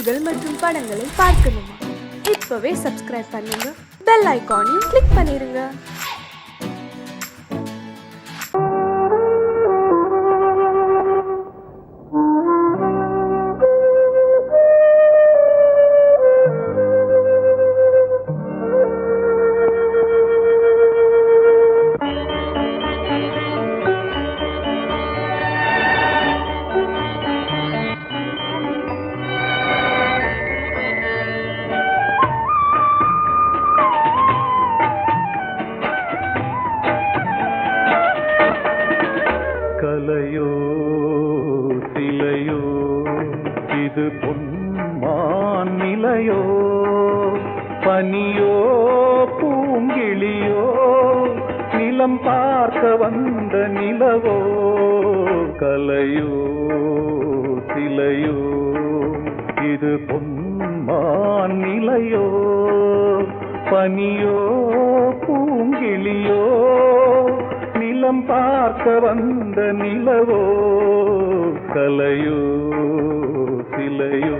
செய்திகள் மற்றும் படங்களை பார்க்கணுமா? இப்பவே சப்ஸ்கிரைப் பண்ணுங்க, பெல் ஐகானையும் கிளிக் பண்ணிருங்க. கலையோ சிலையோ இது பொன்மான் நிலையோ, பனியோ பூங்கிளியோ நிலம் பார்க்க வந்த நிலவோ. கலையோ சிலையோ இது பொன்மான் நிலையோ, பனியோ பூங்கிளியோ நிலம் பார்க்க வந்த நிலவோ. கலையோ சிலையோ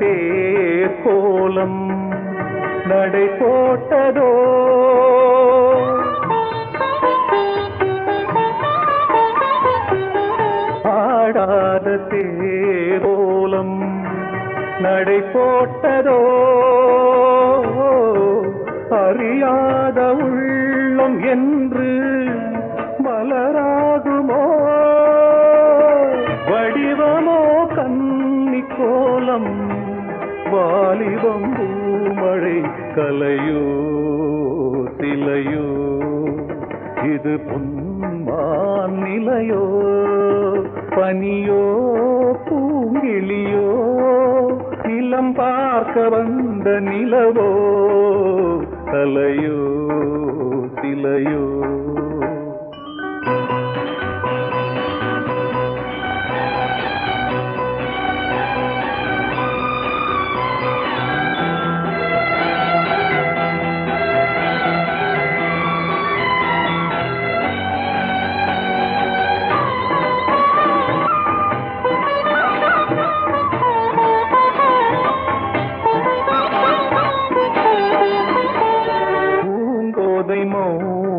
தேர் கோலம் நடை போட்டதோ, ஆடாத தேர் கோலம் நடை போட்டதோ, அறியாத உள்ளம் என்று மலராகுமோ, வடிவமோ கன்னி கோலம் வாலிபம் பூமழை. கலையோ சிலையோ இது பொன்மான் நிலையோ, பனியோ பூங்கிளியோ நிலம் பார்க்க வந்த நிலவோ. கலையோ சிலையோ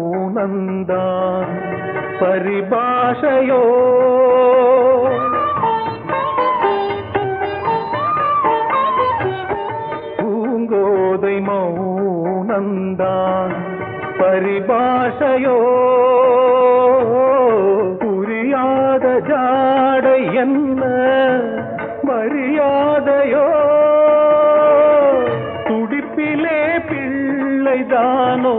மௌனந்தான் பரிபாஷையோ, பூங்கோதை மௌனந்தான் பரிபாஷையோ, புரியாத ஜாடை என்ன மரியாதையோ, துடிப்பிலே பிள்ளைதானோ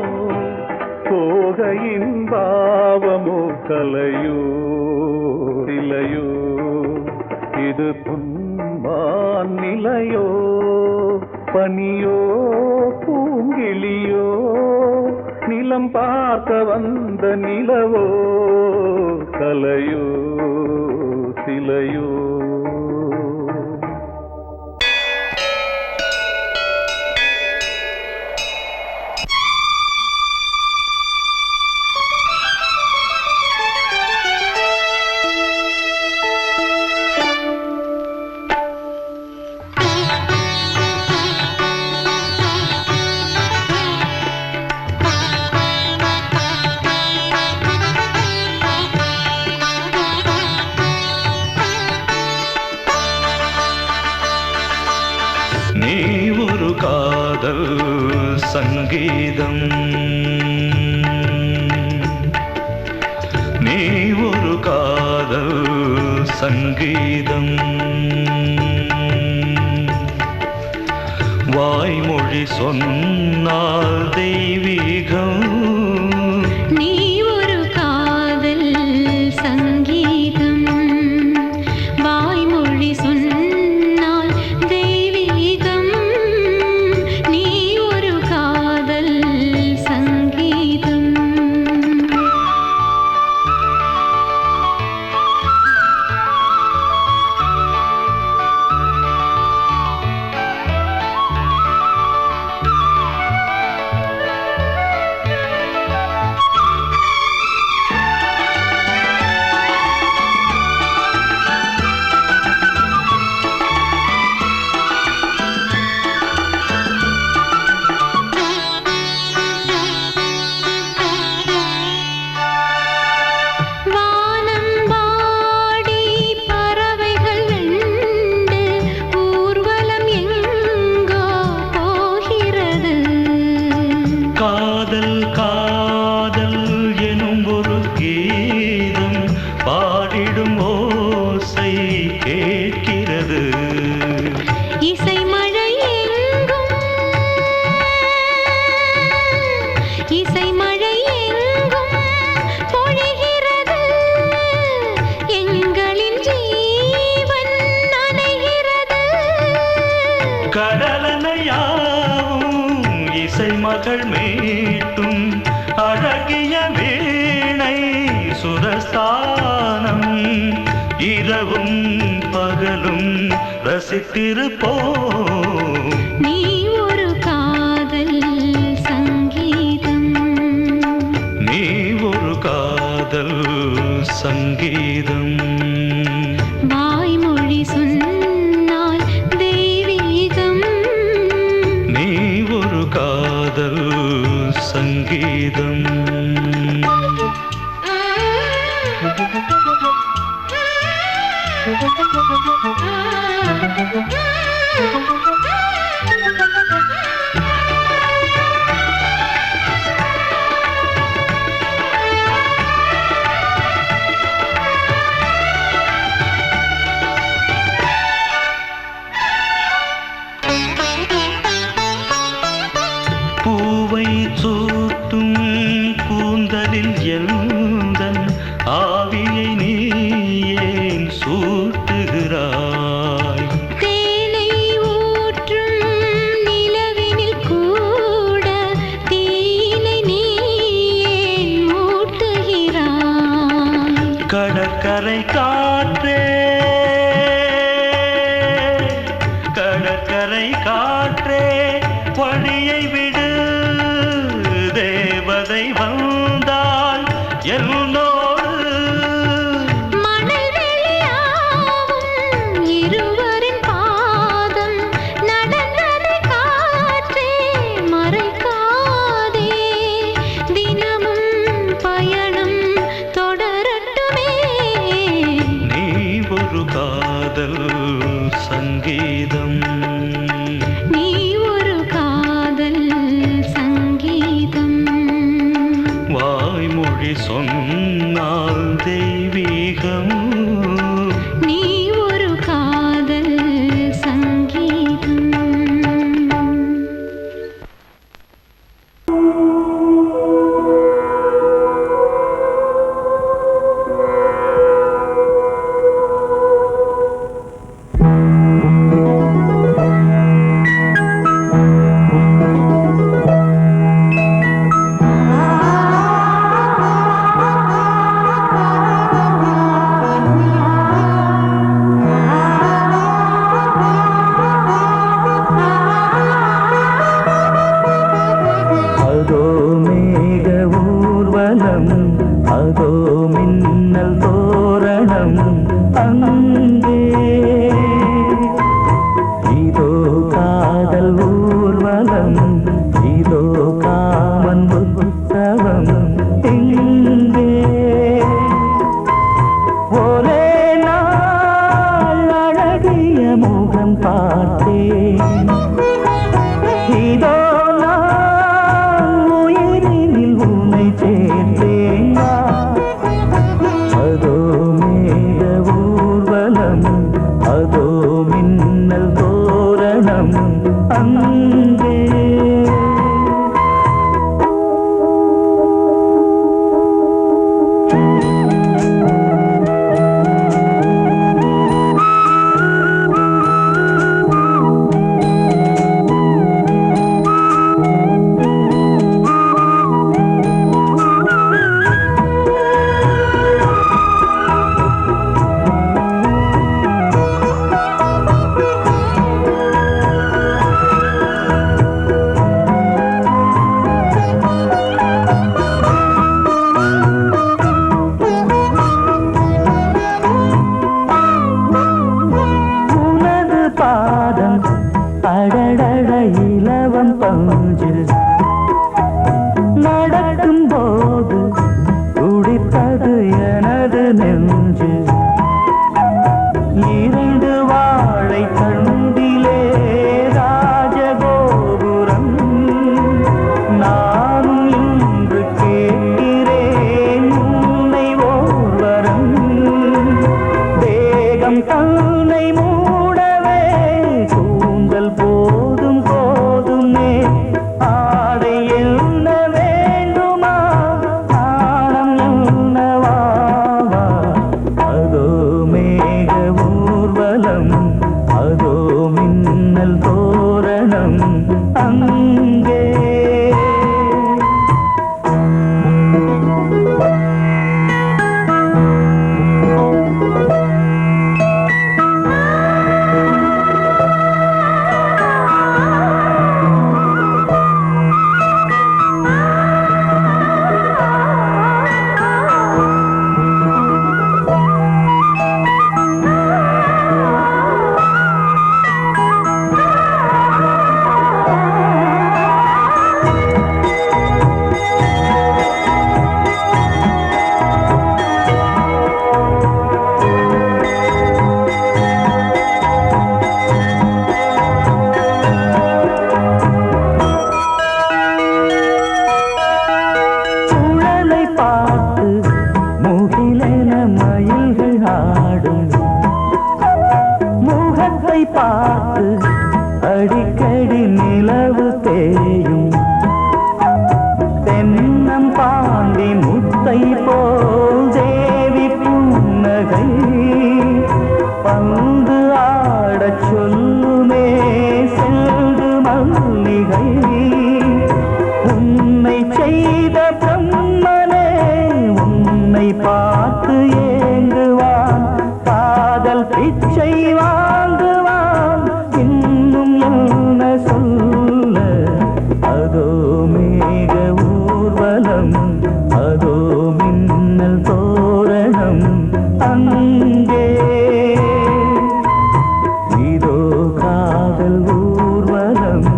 சோகையின் பாவமோ. கலையோ சிலையோ இது பொன்மான் நிலையோ, பனியோ பூங்கிளியோ நிலம் பார்க்க வந்த நிலவோ. கலையோ சிலையோ காதல் சங்கீதம், நீ ஒரு காதல் சங்கீதம், வாய்மொழி சொன்னால் தெய்வீகம். நீ ஒரு காதல் சங்கீதம், வாய்மொழி கேட்கிறது. இசை மழை எங்கும் இசை மழை எங்கும் பொழிகிறது. எங்களின் ஜீவன் நனைகிறது. கடலனையாவும் இசை மகள் மீட்டும் அழகிய வீணை சுரஸ்தானம். இரவும் பகலும் ரசித்திருப்போம். நீ ஒரு காதல் சங்கீதம். நீ ஒரு காதல் சங்கீதம். வாய்மொழி சொன்னால் தெய்வீகம். நீ ஒரு காதல் சங்கீதம். பூவை சூட்டும் கூந்தலில் எந்தன் ஆவியை நீ ஏன் சூட்டுகிறாய்? தேனை ஊற்றும் நிலவினில் கூட தீனை நீ ஏன் மூட்டுகிறாய்? கடற்கரை காற்றே, கடற்கரை காற்றே வழியை விடு. தேவதை வந்தால் என்னோடு மணல் வெளியாகும் இருவரின் பாதம் நடந்ததை காற்றே மறைக்காதே. தினமும் பயணம் தொடரட்டுமே. நீ ஒரு காதல் சங்கீதம். நீ ஒரு காதல் சங்கீதம். வாய்மொழி சொன்னால் தெய்வீகம். நீ ஒரு காதல் சங்கீதம். அதோ மேக ஊர்வலம், அதோ மின்னல் தோரணம் அங்கே. இதோ காதல் ஊர்வலம், இதோ காமன் உற்சவம் இங்கே. ஒரே நாள் அழகிய முகம் பார்த்தேன். இதோ நான் உயிரினில் உன்னை சேர்த்தேன். அதோ மேக ஊர்வலம், அதோ மின்னல் தோரணம் அங்கே. அடடட இலவம் பஞ்சு நடக்கும் போது துடித்தது எனது நெஞ்சு. இரண்டு வாழை தண்டிலே ராஜகோபுரம். நானும் இன்று கேட்கிறேன் உன்னை ஓர்வரம். தேகம் தந்த உன்னை மூடவே கூந்தல் போதும் போதுமே ஆடை என்ன வேண்டுமா ஆடம் என்னவா அதோ மேக ஊர்வலம் அதோ மின்னல் தோரணம் அங்கே பார்த்து அடிக்கடி நிலவு தேயும் தென்னம் பாண்டி முத்தை போல் தேவி புன்னகை பந்து ஆடச் சொல்லுமே செல்து மல்லிகை உன்னை செய்த பிரம்மனே உன்னை பார்த்து ஏங்குவான் காதல் பிச்சை வாங்குவான் இன்னும் என்ன சொல்ல அதோ மேக ஊர்வலம் அதோ மின்னல் தோரணம் அங்கே இதோ காதல் ஊர்வலம்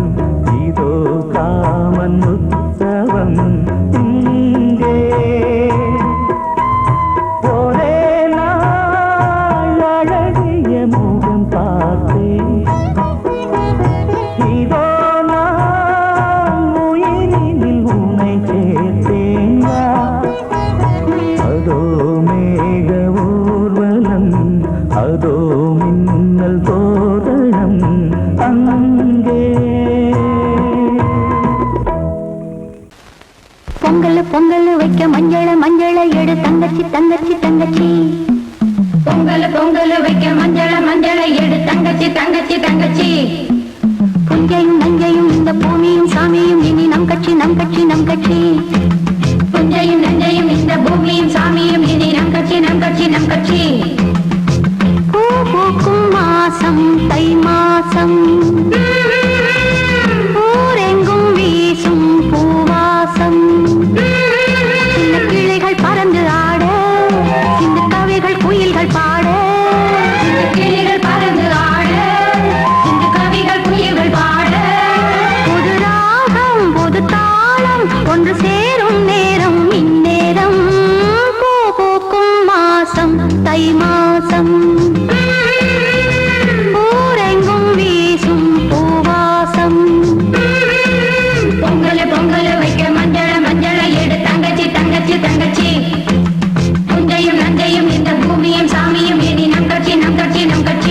இதோ காமன் உற்சவம் இங்கே ஒரே நாள் அழகிய முகம் பார்த்தேன் இதோ நான் உயிரினில் உன்னை சேர்த்தேன் அதோ மேக ஊர்வலம் அதோ மின்னல் தோரணம் அங்கே பொங்கல் பொங்கல் வைக்க மஞ்சள மஞ்சள எடு தங்கச்சி தங்கச்சி தங்கச்சி பொங்கல் பொங்கல் வைக்க மஞ்சள மஞ்சள எடு தங்கச்சி தங்கச்சி தங்கச்சி புஞ்சையும் நஞ்சையும் இந்த பூமியும் சாமியும் இனி நம் கட்சி நம் கட்சி நம் கட்சி புஞ்சையும் நஞ்சையும் இந்த பூமியும் சாமியும் இனி நம் கட்சி நம் கட்சி நம் கட்சி பூ பூக்கும் மாசம் தை மாசம் ஊரெங்கும் வீசும் பூவாசம் சின்ன கிளைகள் பறந்து ஆட சின்ன கவிகள் குயில்கள் பாட சின்ன கிளைகள் பறந்து ஆட சின்ன கவிகள் குயில்கள் பாட புது ராகம் புது தாளம் ஒன்று சேரும் நேரம் இந்நேரம் பூ பூக்கும் மாசம் தை மாசம் ஊரெங்கும் வீசும் பூவாசம் பொங்கல் பொங்கல் வைக்க மஞ்சள மஞ்சள எடு தங்கச்சி தங்கச்சி தங்கச்சி புஞ்சையும் நஞ்சையும் இந்த பூமியும் சாமியும் இனி நம் கட்சி நம் கட்சி நம் கட்சி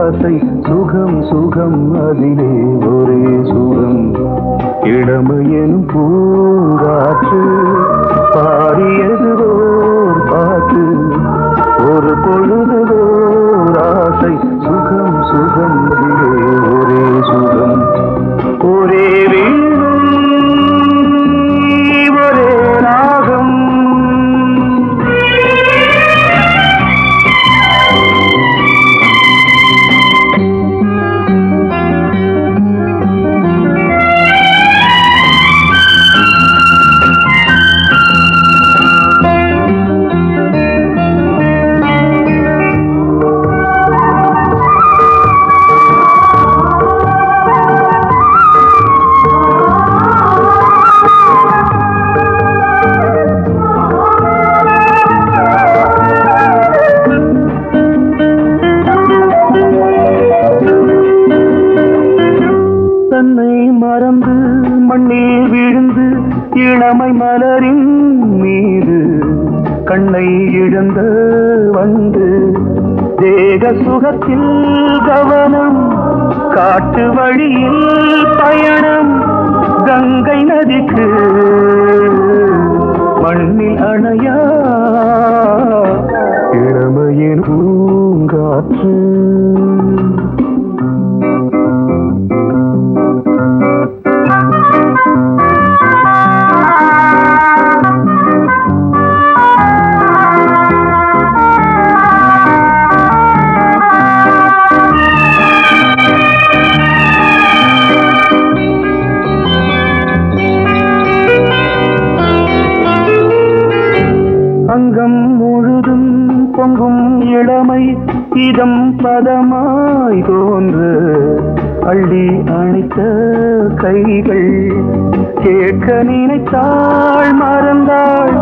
ஆசை சுகம் சுகம் அதிலே ஒரே சுகம் இளமையெனும் பூங்காற்று பாடியது ஓர் பாட்டு ஒரு பொழுதுவோர் ஆசை சுகம் சுகம் அதிலே ஒரே சுகம் ஒரே வீணை ஒரே ராகம் தன்னை மறந்து மண்ணில் விழுந்து இளமை மலரின் மீது கண்ணை இழந்த வந்து தேக சுகத்தில் கவனம் காட்டு வழியில் பயணம் கங்கை நதிக்கு மண்ணில் அணையா இளமையின் பூங்காற்று அங்கம் முழுதும் பொங்கும் இளமை இதம் பதமாய் தோன்று அள்ளி அணைத்த கைகள் கேட்க நினைத்தாள் மறந்தாள்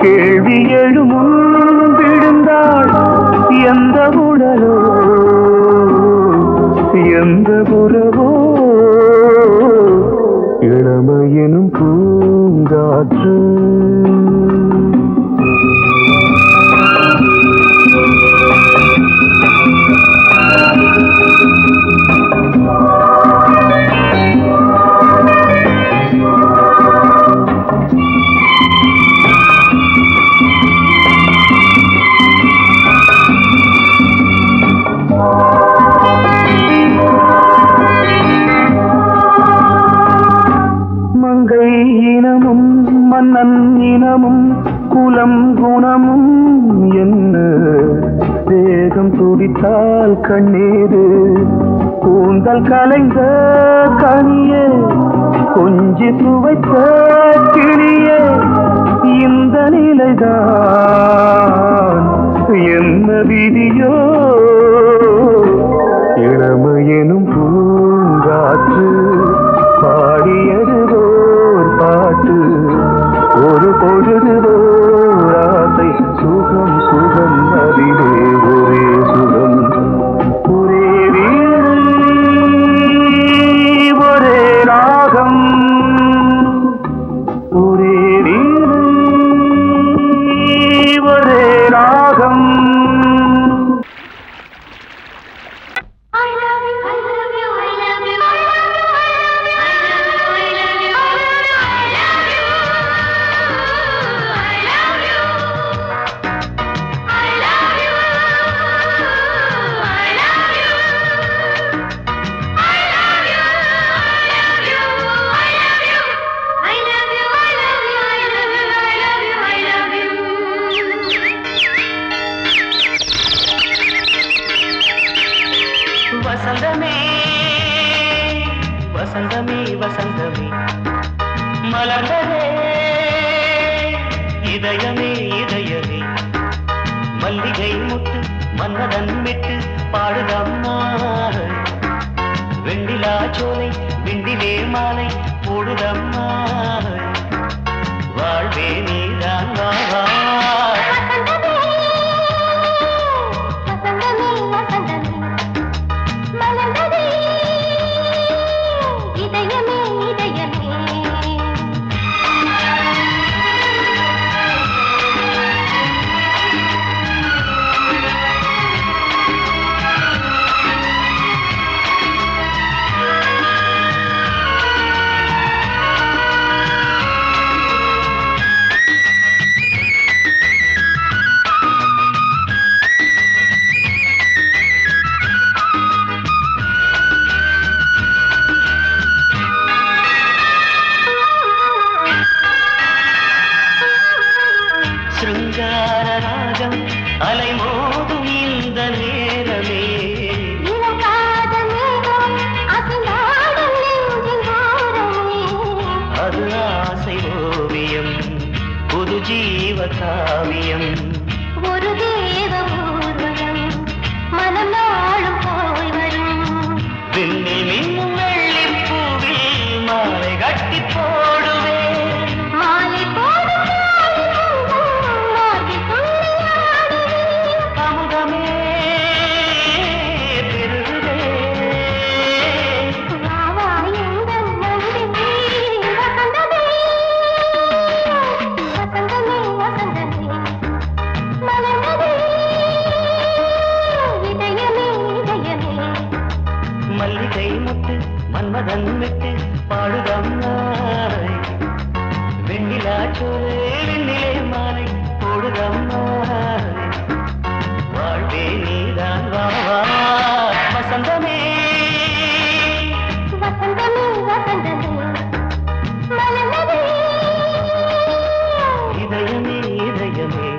கேள்வி எழுமுன் விழுந்தாள் எந்த உடலோ எந்த புறவோ இளமையெனும் பூங்காற்று மங்கை இனமும் மன்னன் இனமும் குலம் குணமும் என்ன தேகம் துடித்தால் கண்ணீரு கூந்தல் கலைந்த கனியே கொஞ்சி துவைத்த கிளியே இந்த நிலைதான் என்ன விதியோ இளமையெனும் பூங்காற்று பாடியது ஓர் பாட்டு ஒரு பொழுதுவோர் ஆசை சுகம் சுகம் அதிலே ஒரே சுகம் ஒரே வீணை ஒரே ராகம் ஒரே வீணை ஒரே ராகம் வசந்தமே வசந்தமே வசந்தமே மலர்ந்ததே இதயமே இதயமே மல்லிகை முட்டு மன்னதன் விட்டு பாடுதம்மா வெண்ணிலா சோலை விண்டிலே மாலை போடுதம்மா வாழ்வே நீதான் வா இதயமே ஜீவ காவியம் ஒரு தேவ ஊர்வலம் மனம் நாளும் போய் வரும் விண்ணில் மின்னும் வெள்ளி பூவில் மாலை கட்டி போடுவேன் மாலை போடும் மார்கழி துள்ளியாடுவேன் அமுதமே பெருகுதே வாவா எங்கள் நந்தினி வசந்தமே வசந்தமே வசந்தமே மலர்ந்ததே இதயமே இதயமே மல்லிகை முத்து மன்மதன் விட்டு பாடுதம்மாய் வெண்ணிலா சோறு வெண்ணிலே மாலை போடுதம்மாய் வாழ்வே நீதான் வா வா வசந்தமே வசந்தமே வசந்தமே மலர்ந்ததே இதயமே இதயமே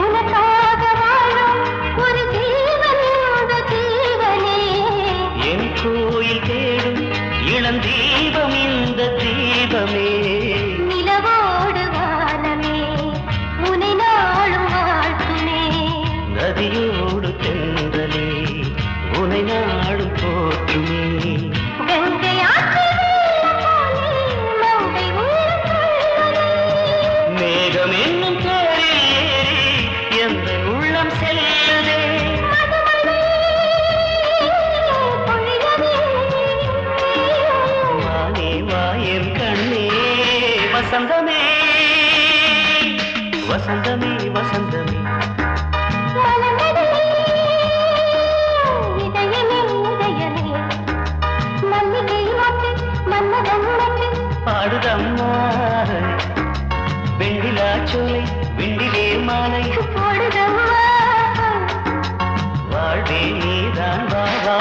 உனக்காக வாழும் ஒரு ஜீவன் இந்த ஜீவனே என் கோயில் தேடும் இளந்தீபம் இந்த தீபமே நிலவோடு வானமே உனை நாளும் வாழ்த்துமே நதியோடு தென்றலே உனை நாடும் போற்றுமே கங்கை ஆற்று வெள்ளம் போலே மங்கை உள்ளம் கொள்ளுதே. மேகம் என்னும் தேரில் ஏறி எந்த உள்ளம் செல்லுதே மதுமழை பொழியவே. வானே வாயன் கண்ணே வசந்தமே வசந்தமே வசந்தமே மலர்ந்ததே இதயமே இதயமே மல்லிகை மொட்டு மன்மதன் மொட்டு பாடுதம்மா வெண்ணிலா சோலை வெண்ணிலே மாலை போடுதம்மா வாழ்வே நீதான் வா வா